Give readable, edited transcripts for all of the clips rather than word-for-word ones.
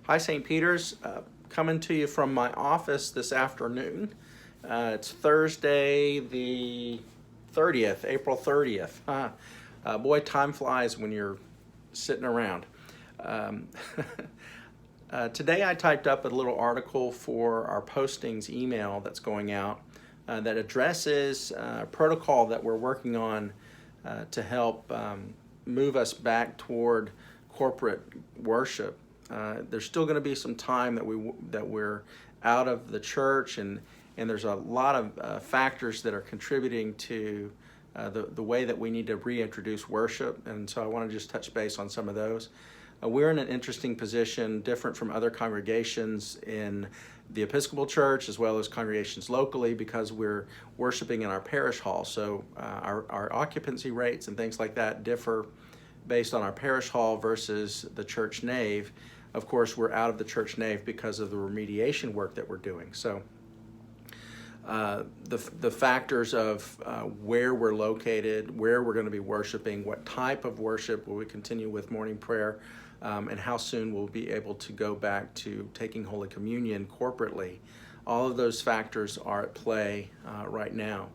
Hi, St. Peter's. Coming to you from my office this afternoon. It's Thursday, the 30th, April 30th. Boy, time flies when you're sitting around. Um, Today I typed up a little article for our postings email that's going out that addresses protocol that we're working on to help move us back toward corporate worship. There's still going to be some time that we're out of the church, and there's a lot of factors that are contributing to the way that we need to reintroduce worship. And so I want to just touch base on some of those. We're in an interesting position, different from other congregations in the Episcopal Church as well as congregations locally, because we're worshiping in our parish hall. So our occupancy rates and things like that differ based on our parish hall versus the church nave. Of course, we're out of the church nave because of the remediation work that we're doing. So the factors of where we're located, where we're going to be worshiping, what type of worship will we continue with morning prayer, and how soon we'll be able to go back to taking Holy Communion corporately. All of those factors are at play right now.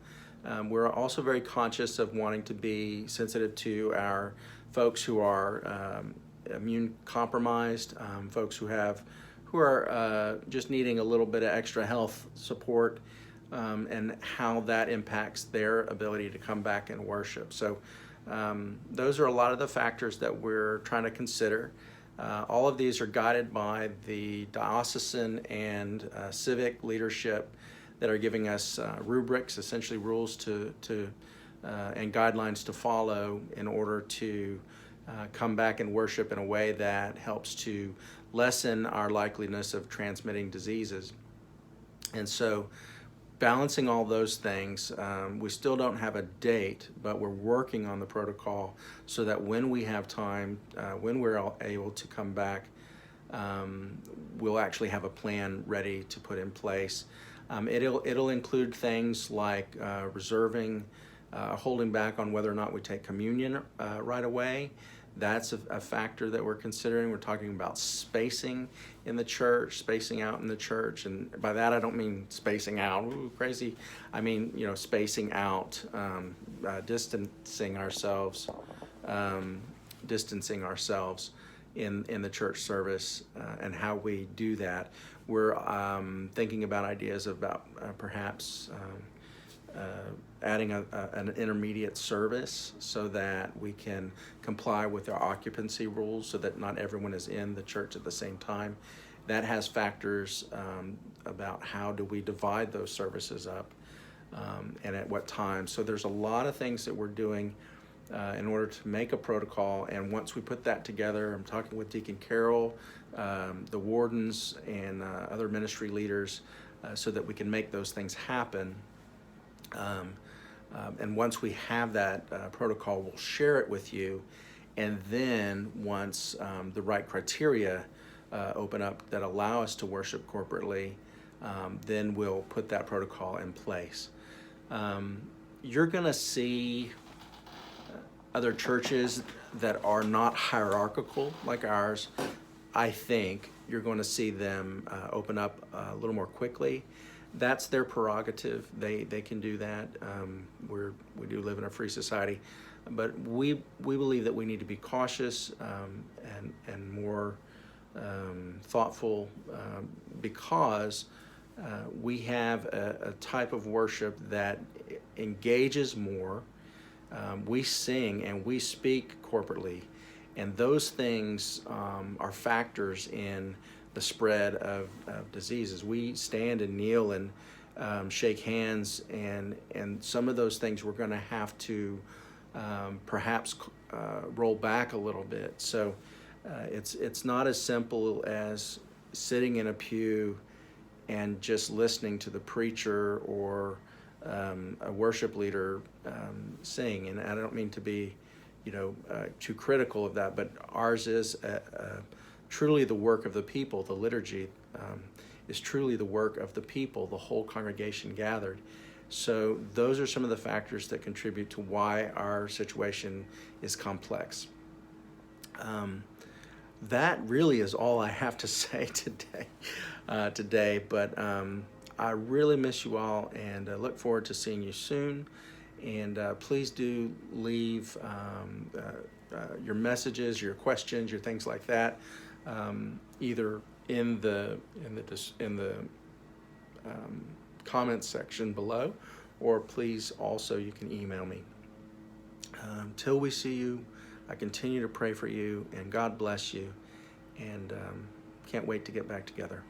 We're also very conscious of wanting to be sensitive to our folks who are immune compromised, folks who are just needing a little bit of extra health support, and how that impacts their ability to come back and worship. So those are a lot of the factors that we're trying to consider. All of these are guided by the diocesan and civic leadership that are giving us rubrics, essentially rules to and guidelines to follow in order to come back and worship in a way that helps to lessen our likeliness of transmitting diseases. And so balancing all those things, we still don't have a date, but we're working on the protocol so that when we have time, when we're able to come back, we'll actually have a plan ready to put in place. It'll include things like reserving, holding back on whether or not we take communion right away. That's a factor that we're considering. We're talking about spacing in the church, spacing out in the church. And by that, I don't mean spacing out, ooh, crazy. I mean, spacing out, distancing ourselves in the church service, and how we do that. We're thinking about ideas about perhaps adding an intermediate service so that we can comply with our occupancy rules so that not everyone is in the church at the same time. That has factors about how do we divide those services up and at what time. So there's a lot of things that we're doing in order to make a protocol, and once we put that together, I'm talking with Deacon Carroll, the wardens, and other ministry leaders so that we can make those things happen. And once we have that protocol, we'll share it with you. And then once the right criteria open up that allow us to worship corporately, then we'll put that protocol in place. You're going to see other churches that are not hierarchical like ours. I think you're going to see them open up a little more quickly. That's their prerogative. They can do that. We do live in a free society, but we believe that we need to be cautious and more thoughtful because we have a type of worship that engages more. We sing and we speak corporately, and those things are factors in the spread of diseases. We stand and kneel and shake hands, and some of those things we're going to have to perhaps roll back a little bit. So it's not as simple as sitting in a pew and just listening to the preacher or a worship leader sing. And I don't mean to be too critical of that, but ours is truly the work of the people. The liturgy is truly the work of the people, the whole congregation gathered. So those are some of the factors that contribute to why our situation is complex. that really is all I have to say today. But I really miss you all, and look forward to seeing you soon. And please do leave your messages, your questions, your things like that, either in the comments section below, or please also you can email me. Till we see you, I continue to pray for you, and God bless you, and can't wait to get back together.